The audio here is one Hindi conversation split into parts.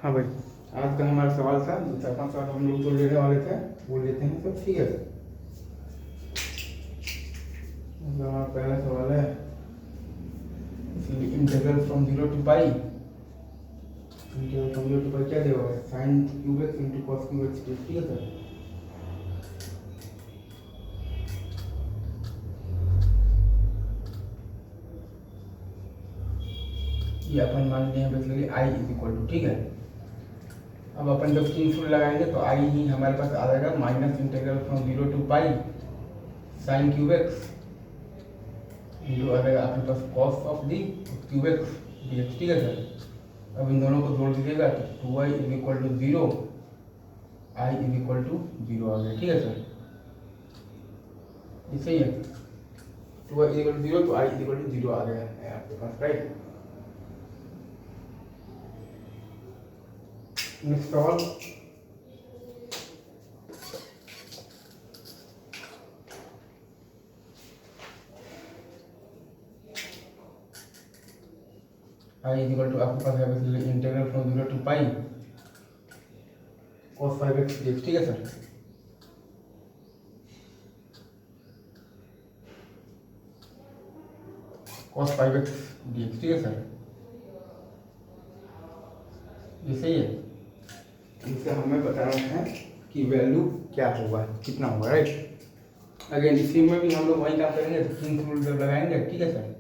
हाँ भाई, आज का हमारा सवाल था, दो चार पाँच सवाल हम लोग तो लेने वाले थे, वो लेते हैं सब। ठीक है, तो हमारा पहला सवाल है integral from zero to pi. Integral from zero to pi क्या देगा? Sine cube x into cos cube x. ठीक है सर, ये अपन मान लिए हैं basically I is equal to. ठीक है, अब अपन जब तीन सूत्र लगाएंगे तो आई ही हमारे पास आ जाएगा minus integral from zero to pi sine cube x into आ जाएगा अपने पास cos of the cube x d x. ठीक है सर, अब इन दोनों को जोड़ दीजिएगा तो two I is equal to zero, I is equal to zero आ गया। ठीक है सर, ये सही है। Two I is equal to zero तो I is equal to zero आ गया है आपके पास, राइट। नेक्स्ट सवाल, आई इज इक्वल टू आपके पास है basically integral from zero to pi cos 5x dx। ठीक है सर, cos 5x dx। ठीक है सर, ये सही है। इसे हमें बताना है कि वैल्यू क्या होगा, कितना होगा, राइट। अगेन इसी में भी हम लोग वही काम करेंगे, तीन रूल जब लगाएंगे। ठीक है sir,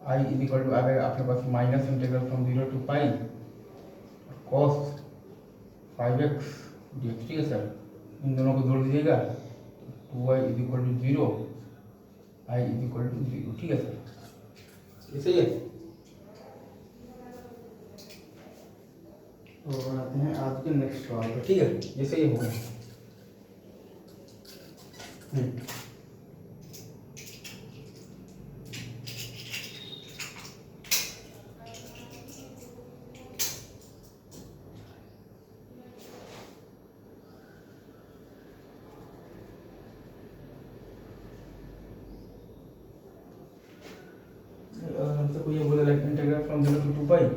I is equal to आ गया आपके पास minus integral from zero to pi cos 5x dx। ठीक है सर, इन दोनों को जोड़ दीजिएगा two I is equal to zero, I is equal to zero. ठीक है सर, ये सही है। तो आते हैं आज के नेक्स्ट सवाल पर। ठीक है, ये सही होगा। हमसे कोई ये बोला like integral from zero to two pi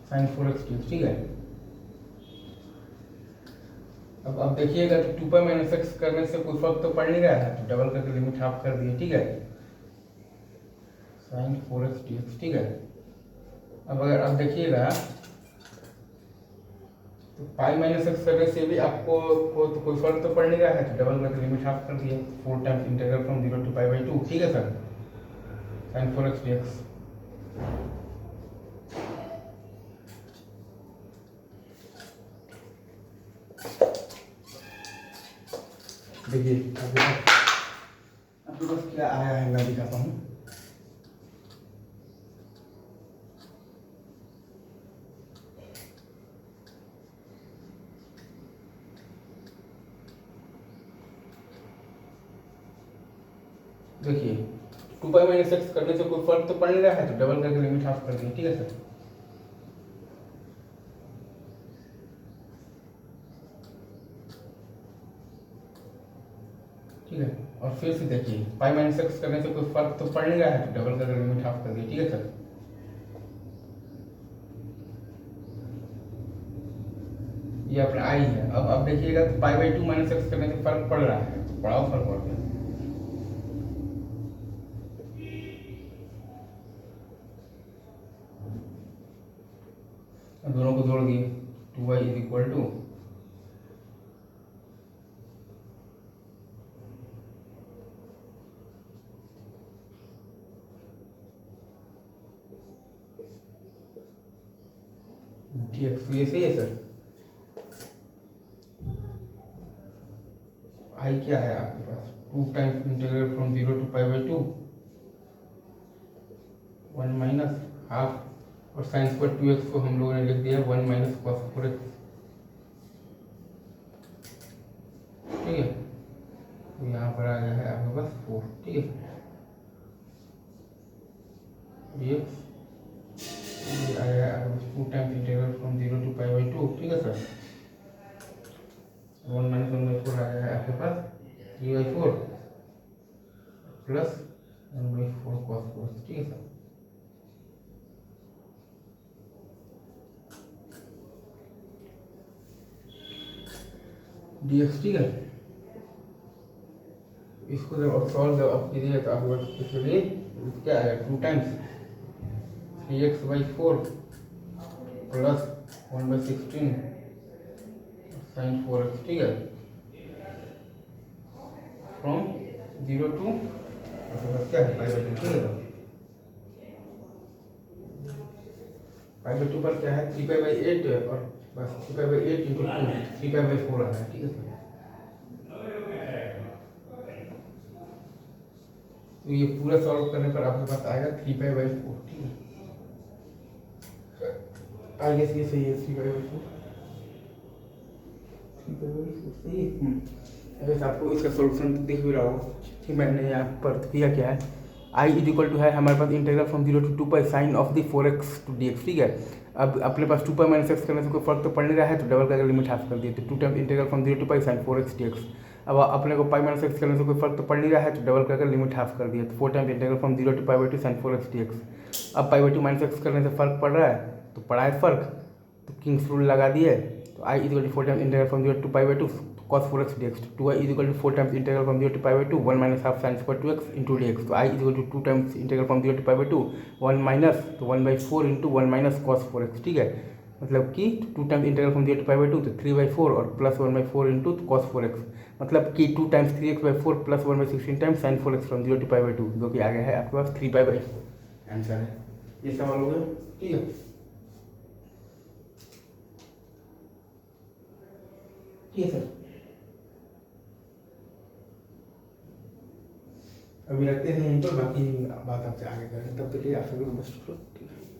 sine 4x dx। ठीक है, अब देखिएगा कि टू पाई माइनस एक्स करने से कोई फर्क तो पड़ नहीं रहा है, तो डबल करके लिमिट हाफ कर दिए। ठीक है, साइन 4x dx। ठीक है, अब अगर आप देखिएगा तो पाई माइनस एक्स करने से भी आपको तो कोई फर्क तो पड़ नहीं रहा है, तो डबल करके लिमिट हाफ कर दिए। 4 times integral from zero to pi by 2। ठीक है सर, साइन 4x dx। देखिए आपके पास क्या आया है, मैं दिखाता हूँ। देखिए टू पाई माइनस एक्स करने से कोई फर्क तो पड़ नहीं रहा है, तो डबल करके लिमिट हाफ कर दिए। ठीक है सर, ठीक है, और फिर से देखिए पाई माइनस एक्स करने से कोई फर्क तो पड़ नहीं रहा है, तो डबल करके लिमिट हाफ कर दिए। ठीक है सर, ये अपना आई है। अब देखिएगा तो पाई बाई 2 माइनस एक्स करने से फर्क पड़ रहा है, तो बड़ा फर्क पड़ गया। दोनों को जोड़ दिए, two y is equal to d x. ये सही है सर, आई क्या है आपके पास? Two times integral from zero to pi by 2 one minus half, और साइन स्क्वायर 2x को हम लोगों ने लिख दिया 1 माइनस कॉस 4x। ठीक है, तो यहाँ पर आ गया है आपके पास 4। ठीक है, dx ये आया आपके पास 2 times integral from zero to pi by 2। ठीक है सर, 1 माइनस 1 बाई 4 आ गया है आपके पास 3 बाई 4 प्लस 1 बाई 4 कॉस 4। ठीक है सर, dx, ठीक है। इसको जब आप सॉल्व जब आप कीजिए तो आपके पास चलिए क्या आएगा, 2 times 3x/4 plus 1/16 sin 4x, ठीक है, फ्रॉम 0 टू आपके पास क्या है पाई/2, ठीक है। पाई/2 पर क्या है 3π/8 और बस 3π/8 इंटू 2 3π/4 आ रहा है, ठीक है सर। तो ये पूरा सॉल्व करने पर आपके पास आएगा 3π/4, ठीक है। आई गेस ये सही है, 3π/4 सही है। अगर आपको इसका सॉल्यूशन दिख भी रहा हो कि मैंने यहाँ पर किया क्या है, आई इज इक्वल टू है हमारे पास integral from 0 to 2π sine of the 4x to dx, ठीक है। अब अपने पास 2π माइनस एक्स करने से कोई फर्क तो पड़ नहीं रहा है, तो डबल करके लिमिट हाफ कर दिए, तो 2 times integral from 0 to pi sine 4x dx। अब अपने को पाई माइनस एक्स करने से कोई फर्क तो पड़ नहीं रहा है, तो डबल करके लिमिट हाफ कर दिया, तो 4 टाइम्स इंटीग्रल फ्रॉम 0 टू पाई/2 साइन 4x dx। अब पाई/2 माइनस एक्स करने से फर्क पड़ रहा है, तो पड़ा है फर्क, तो किंग्स रूल लगा दिए, तो I is equal to 4 times integral from 0 to पाई/2 cos 4x dx, 2i is equal to 4 times integral from 0 to pi/2 1 minus half sin square 2x into dx। तो i is equal to 2 times integral from 0 to pi/2 1 minus तो 1/4 into 1 minus cos 4x, ठीक है। मतलब कि 2 times integral from 0 to pi/2 तो 3/4 और प्लस 1/4 इंटू cos 4x, मतलब कि 2 times 3x/4 plus 1/16 times sin 4x from 0 to pi/2, जो कि आ गया है आपके पास 3π/4 आंसर है। ये सवाल हो गया, ठीक है। ठीक है सर, अभी रखते हैं यहीं पर, बाकी बात आपसे आगे करें, तब तक के लिए आप सभी को बेस्ट। ठीक है।